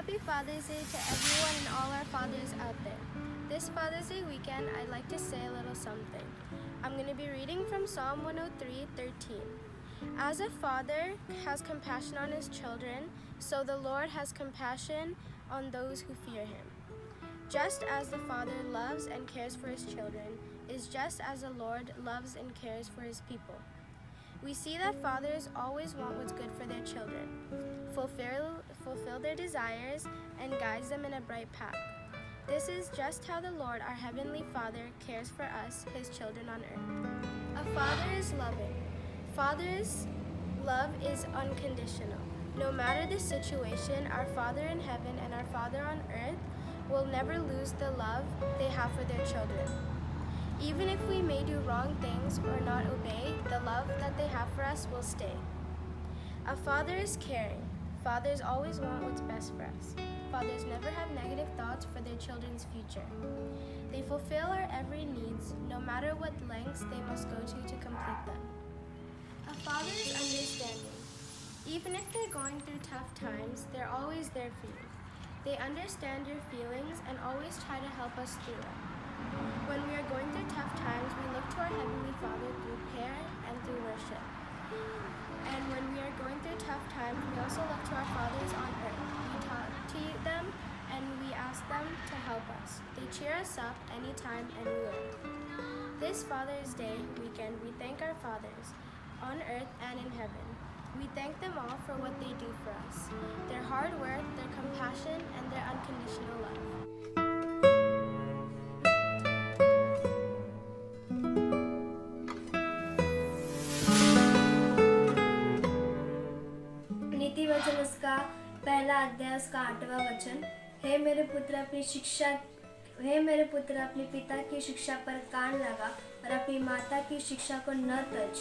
Happy Father's Day to everyone and all our fathers out there. This Father's Day weekend, I'd like to say a little something. I'm going to be reading from Psalm 103:13. As a father has compassion on his children, so the Lord has compassion on those who fear him. Just as the Father loves and cares for his children, is just as the Lord loves and cares for his people. We see that fathers always want what's good for their children, fulfill their desires, and guides them in a bright path. This is just how the Lord, our Heavenly Father, cares for us, his children on earth. A father is loving. Father's love is unconditional. No matter the situation, our Father in heaven and our Father on earth will never lose the love they have for their children. Even if we may do wrong things or not obey, the love that they have for us will stay. A father is caring. Fathers always want what's best for us. Fathers never have negative thoughts for their children's future. They fulfill our every needs, no matter what lengths they must go to complete them. A father is understanding. Even if they're going through tough times, they're always there for you. They understand your feelings and always try to help us through it. When we are going through tough times, we look to our Heavenly Father through prayer and through worship. And when we are going through tough times, we also look to our fathers on earth. We talk to them and we ask them to help us. They cheer us up anytime, anywhere. This Father's Day weekend, we thank our fathers on earth and in heaven. We thank them all for what they do for us, their hard work, their compassion, and their unconditional love. नीति वचन उसका पहला अध्याय उसका 8वां वचन। हे मेरे पुत्र अपने पिता की शिक्षा पर कान लगा और अपनी माता की शिक्षा को न तज।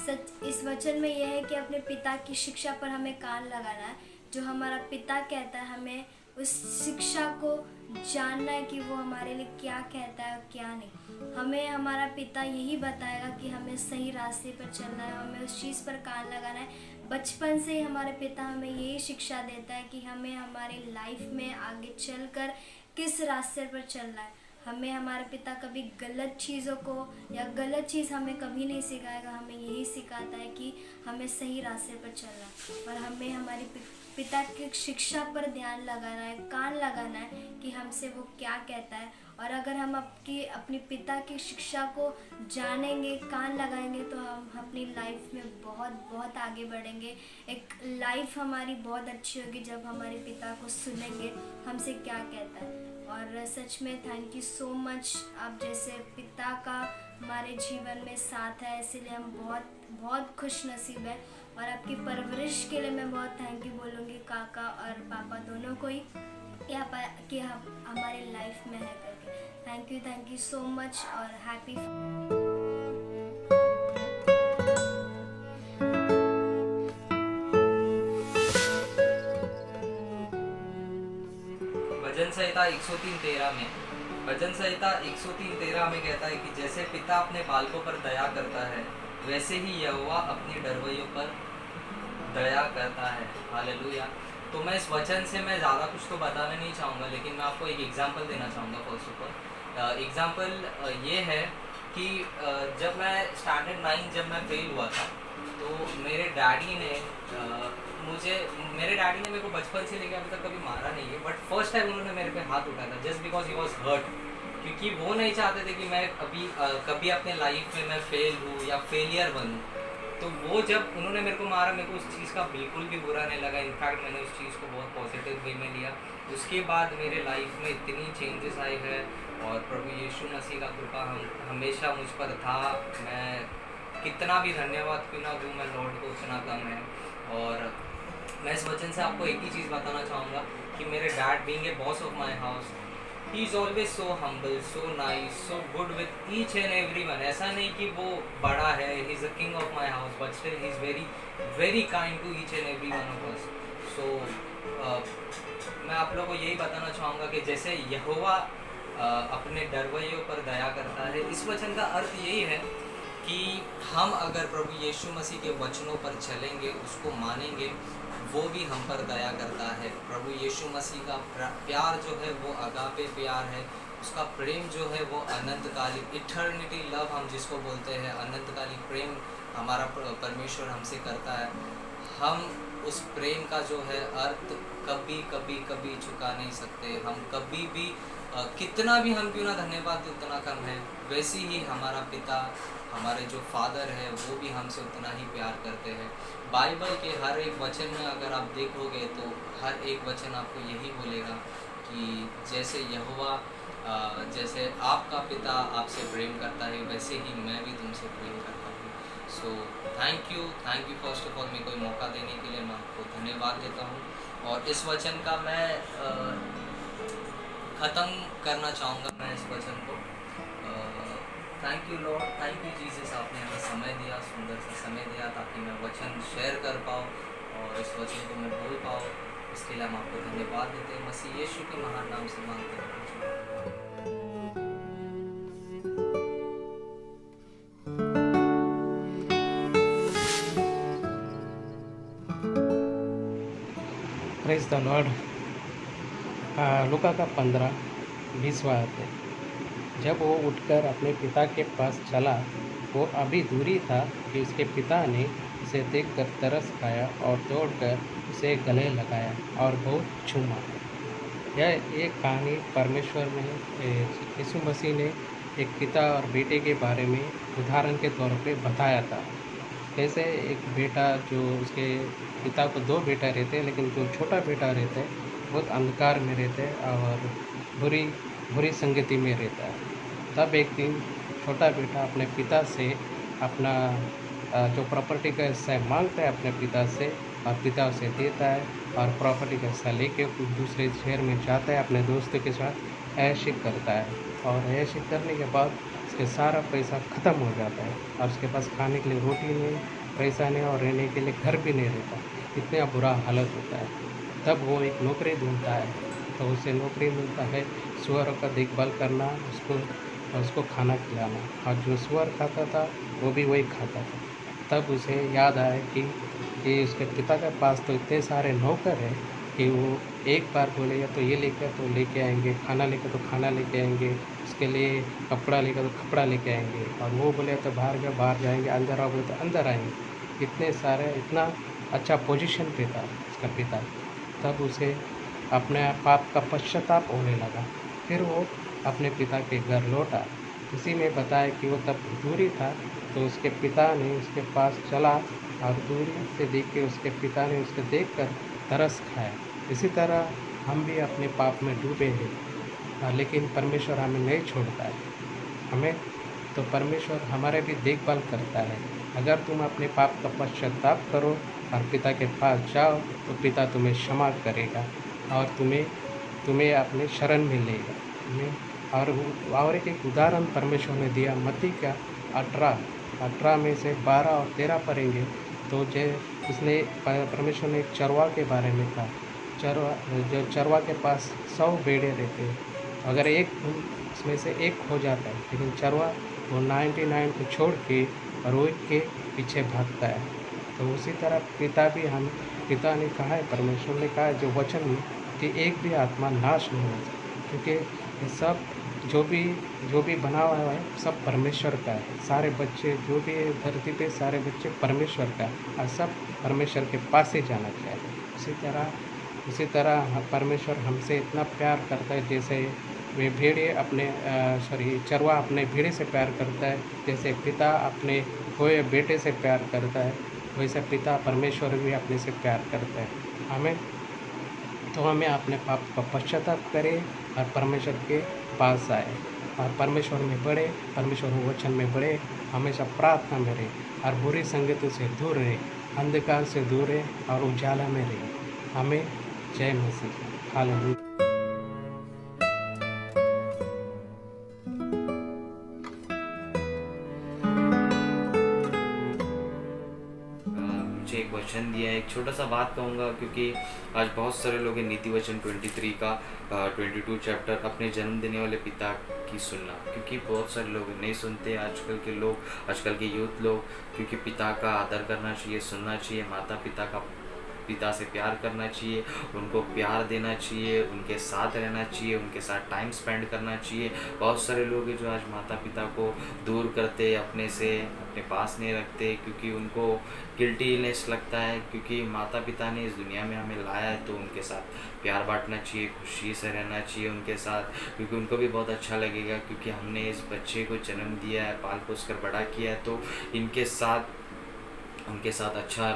सच इस वचन में यह है कि अपने पिता की शिक्षा पर हमें कान लगाना है। जो हमारा पिता कहता है, हमें उस शिक्षा को जानना है कि वो हमारे लिए क्या कहता है और क्या नहीं। हमें हमारा पिता यही बताएगा कि हमें सही रास्ते पर चलना है, हमें उस चीज़ पर कान लगाना है। बचपन से ही हमारे पिता हमें यही शिक्षा देता है कि हमें हमारे लाइफ में आगे चलकर किस रास्ते पर चलना है। हमें हमारे पिता कभी गलत चीज़ों को या गलत चीज़ हमें कभी नहीं सिखाएगा। हमें यही सिखाता है कि हमें सही रास्ते पर चलना है और हमें हमारे पिता की शिक्षा पर ध्यान लगाना है, कान लगाना है कि हमसे वो क्या कहता है। और अगर हम अपनी पिता की शिक्षा को जानेंगे, कान लगाएंगे, तो हम अपनी लाइफ में बहुत आगे बढ़ेंगे। एक लाइफ हमारी बहुत अच्छी होगी जब हमारे पिता को सुनेंगे हमसे क्या कहता है। और सच में थैंक यू सो मच, आप जैसे पिता का हमारे जीवन में साथ है, इसलिए हम बहुत खुश नसीब है। और आपकी परवरिश के लिए मैं बहुत थैंक यू बोलूँगी, काका और पापा दोनों को ही, यहाँ पर कि हमारे लाइफ में है करके। थैंक यू सो मच और हैप्पी। भजन संहिता 103:13 में कहता है कि जैसे पिता अपने बालकों पर दया करता है, वैसे ही यहोवा अपने डरवैयों पर दया करता है। हालेलुया। तो मैं इस वचन से मैं ज़्यादा कुछ तो बताना नहीं चाहूँगा, लेकिन मैं आपको एक एग्जांपल देना चाहूँगा। फर्स्ट ऑफ ऑल एग्जांपल ये है कि जब मैं स्टैंडर्ड 9 जब मैं फेल हुआ था, तो मेरे डैडी ने मेरे को बचपन से लेकर अभी तक कभी मारा नहीं है, बट फर्स्ट टाइम उन्होंने मेरे पे हाथ उठाया था just because he was hurt, क्योंकि वो नहीं चाहते थे कि मैं कभी अपने लाइफ में मैं फेल हूँ या फेलियर बनूँ। तो वो जब उन्होंने मेरे को मारा, मेरे को उस चीज़ का बिल्कुल भी बुरा नहीं लगा। इनफैक्ट मैंने उस चीज़ को बहुत पॉजिटिव वे में लिया। उसके बाद मेरे लाइफ में इतनी चेंजेस आए हैं और प्रभु यीशु मसीह का कृपा हमेशा मुझ पर था। मैं कितना भी धन्यवाद क्यों ना दूँ, मैं लॉर्ड को उतना कम है। और मैं इस वचन से आपको एक ही चीज़ बताना चाहूँगा कि मेरे dad being a boss of my house, he is always so humble, so nice, so good with each and every one. ऐसा नहीं कि वो बड़ा है, he is the king of my house, but still he is very very kind to each and every one of us. So मैं आप लोगों को यही बताना चाहूँगा कि जैसे यहोवा अपने डरवैयों पर दया करता है, इस वचन का अर्थ यही है कि हम अगर प्रभु यीशु मसीह के वचनों पर चलेंगे, उसको मानेंगे, वो भी हम पर दया करता है। प्रभु यीशु मसीह का प्यार जो है वो अगापे प्यार है, उसका प्रेम जो है वो अनंतकालिक इटर्निटी लव हम जिसको बोलते हैं, अनंतकालिक प्रेम हमारा परमेश्वर हमसे करता है। हम उस प्रेम का जो है अर्थ कभी कभी कभी चुका नहीं सकते। हम कभी भी कितना भी हम क्यों ना धन्यवाद दें उतना कम है। वैसे ही हमारा पिता, हमारे जो फादर है वो भी हमसे उतना ही प्यार करते हैं। बाइबल के हर एक वचन में अगर आप देखोगे तो हर एक वचन आपको यही बोलेगा कि जैसे यहोवा जैसे आपका पिता आपसे प्रेम करता है वैसे ही मैं भी तुमसे प्रेम करता हूँ। So thank you first of all मेरे को मौका देने के लिए मैं आपको धन्यवाद देता हूँ। और इस वचन का मैं ख़त्म करना चाहूँगा मैं इस वचन को। Thank you Lord, thank you Jesus, आपने हमें समय दिया, सुंदर सा समय दिया ताकि मैं वचन शेयर कर पाऊँ और इस वचन को मैं बोल पाऊँ। इसके लिए हम आपको धन्यवाद देते हैं। मसीह यीशु के महान नाम से मांगते हैं। Praise the Lord. लूका का 15-20वां अध्याय। जब वो उठकर अपने पिता के पास चला, वो अभी दूरी था कि उसके पिता ने उसे देखकर तरस खाया और दौड़कर उसे गले लगाया और बहुत चूमा। यह एक कहानी परमेश्वर में यीशु मसीह ने एक पिता और बेटे के बारे में उदाहरण के तौर पे बताया था। कैसे एक बेटा जो उसके पिता को 2 बेटा रहते हैं, लेकिन जो छोटा बेटा रहता है बहुत अंधकार में रहता है और बुरी संगति में रहता है। तब एक दिन छोटा बेटा अपने पिता से अपना जो प्रॉपर्टी का हिस्सा मांगता है अपने पिता से, और पिता उसे देता है और प्रॉपर्टी का हिस्सा लेके दूसरे शहर में जाता है, अपने दोस्तों के साथ ऐश करता है। और ऐश करने के बाद उसके सारा पैसा ख़त्म हो जाता है और उसके पास खाने के लिए रोटी नहीं, पैसा नहीं और रहने के लिए घर भी नहीं रहता। इतना बुरा हालत होता है। तब वो एक नौकरी ढूंढता है, तो उसे नौकरी मिलता है सुअरों का देखभाल करना, उसको खाना खिलाना, और जो सुअर खाता था वो भी वही खाता था। तब उसे याद आया कि उसके पिता के पास तो इतने सारे नौकर हैं कि वो एक बार बोलेगा तो ये लेकर तो लेके आएंगे, खाना लेकर तो खाना लेके आएंगे, उसके लिए कपड़ा लेकर तो कपड़ा लेके आएंगे, और वो बोले तो बाहर जाएंगे, अंदर आओगे तो अंदर आएंगे। इतने सारे, इतना अच्छा पोजीशन पे था उसका पिता। तब उसे अपने पाप का पश्चाताप होने लगा। फिर वो अपने पिता के घर लौटा। उसी में बताया कि वो तब दूरी था, तो उसके पिता ने उसके पास चला और दूरी से देख के उसके पिता ने उसको देखकर तरस खाया। इसी तरह हम भी अपने पाप में डूबे हैं, लेकिन परमेश्वर हमें नहीं छोड़ता है। हमें तो परमेश्वर हमारे भी देखभाल करता है। अगर तुम अपने पाप का पश्चाताप करो और पिता के पास जाओ तो पिता तुम्हें क्षमा करेगा और तुम्हें अपने शरण में लेगा। और एक उदाहरण परमेश्वर ने दिया, मत्ती का 18 में से 12 और 13 पढ़ेंगे तो उसने परमेश्वर ने एक चरवा के बारे में कहा। जो चरवा के पास 100 भेड़ें रहते हैं, अगर एक उसमें से एक हो जाता है, लेकिन चरवा वो 99 को छोड़ के रोज के पीछे भागता है। तो उसी तरह पिता ने कहा है, परमेश्वर ने कहा है जो वचन में, कि एक भी आत्मा नाश नहीं हो सकती, क्योंकि ये सब जो भी बना हुआ है सब परमेश्वर का है। सारे बच्चे जो भी है धरती पे, सारे बच्चे परमेश्वर का है और सब परमेश्वर के पास ही जाना चाहिए। उसी तरह परमेश्वर हमसे इतना प्यार करता है, जैसे वे चरवा अपने भेड़े से प्यार करता है, जैसे पिता अपने खोए बेटे से प्यार करता है, वैसे पिता परमेश्वर भी अपने से प्यार करता है। हमें अपने पाप का पश्चाताप करें और परमेश्वर के पास आए और परमेश्वर में बढ़े, परमेश्वर वचन में बढ़े, हमेशा प्रार्थना में रहे और बुरी संगति से दूर रहे, अंधकार से दूर रहे और उजाला में रहे। हमें जय मसीह। हालेलुया। एक वचन दिया है, एक छोटा सा बात कहूँगा, क्योंकि आज बहुत सारे लोग नीति वचन 23 का 22 चैप्टर अपने जन्म देने वाले पिता की सुनना, क्योंकि बहुत सारे लोग नहीं सुनते। आजकल के यूथ लोग, क्योंकि पिता का आदर करना चाहिए, सुनना चाहिए, माता पिता का पिता से प्यार करना चाहिए, उनको प्यार देना चाहिए, उनके साथ रहना चाहिए, उनके साथ टाइम स्पेंड करना चाहिए। बहुत सारे लोग हैं जो आज माता पिता को दूर करते, अपने से अपने पास नहीं रखते, क्योंकि उनको गिल्टीनेस लगता है, क्योंकि माता पिता ने इस दुनिया में हमें लाया है तो उनके साथ प्यार बांटना चाहिए, खुशी से रहना चाहिए उनके साथ, क्योंकि उनको भी बहुत अच्छा लगेगा, क्योंकि हमने इस बच्चे को जन्म दिया है, पाल पोस कर बड़ा किया है, तो उनके साथ अच्छा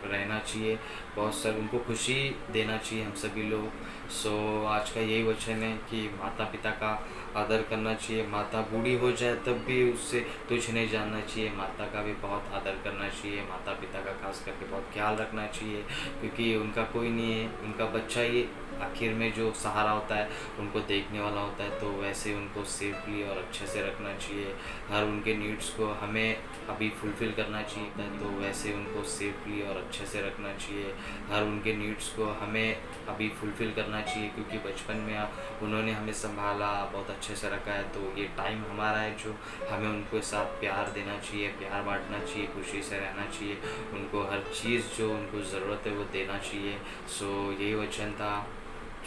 रहना चाहिए, बहुत सारे उनको खुशी देना चाहिए हम सभी लोग। सो आज का यही वचन है कि माता पिता का आदर करना चाहिए। माता बूढ़ी हो जाए तब भी उससे तुच्छ नहीं जानना चाहिए, माता का भी बहुत आदर करना चाहिए, माता पिता का खास करके बहुत ख्याल रखना चाहिए, क्योंकि उनका कोई नहीं है, उनका बच्चा ही आखिर में जो सहारा होता है, उनको देखने वाला होता है। तो वैसे उनको सेफली और अच्छे से रखना चाहिए, हर उनके नीड्स को हमें अभी फुलफ़िल करना चाहिए, तो वैसे उनको सेफली और अच्छे से रखना चाहिए, हर उनके नीड्स को हमें अभी फुलफ़िल करना चाहिए, क्योंकि बचपन में उन्होंने हमें संभाला, बहुत अच्छे से रखा है। तो ये टाइम हमारा है जो हमें उनके साथ प्यार देना चाहिए, प्यार बांटना चाहिए, खुशी से रहना चाहिए, उनको हर चीज़ जो उनको ज़रूरत है वो देना चाहिए। सो यही वचन था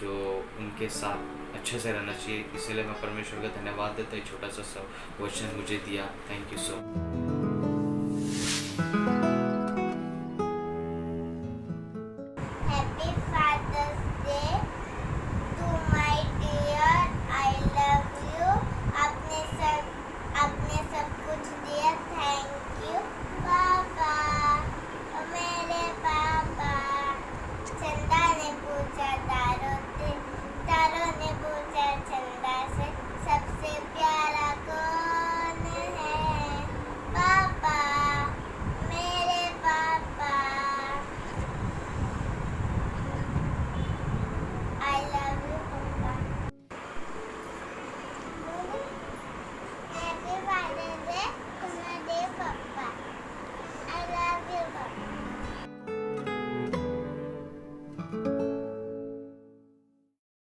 जो उनके साथ अच्छे से रहना चाहिए। इसलिए मैं परमेश्वर का धन्यवाद देता हूँ, छोटा सा वचन मुझे दिया। Thank you so much.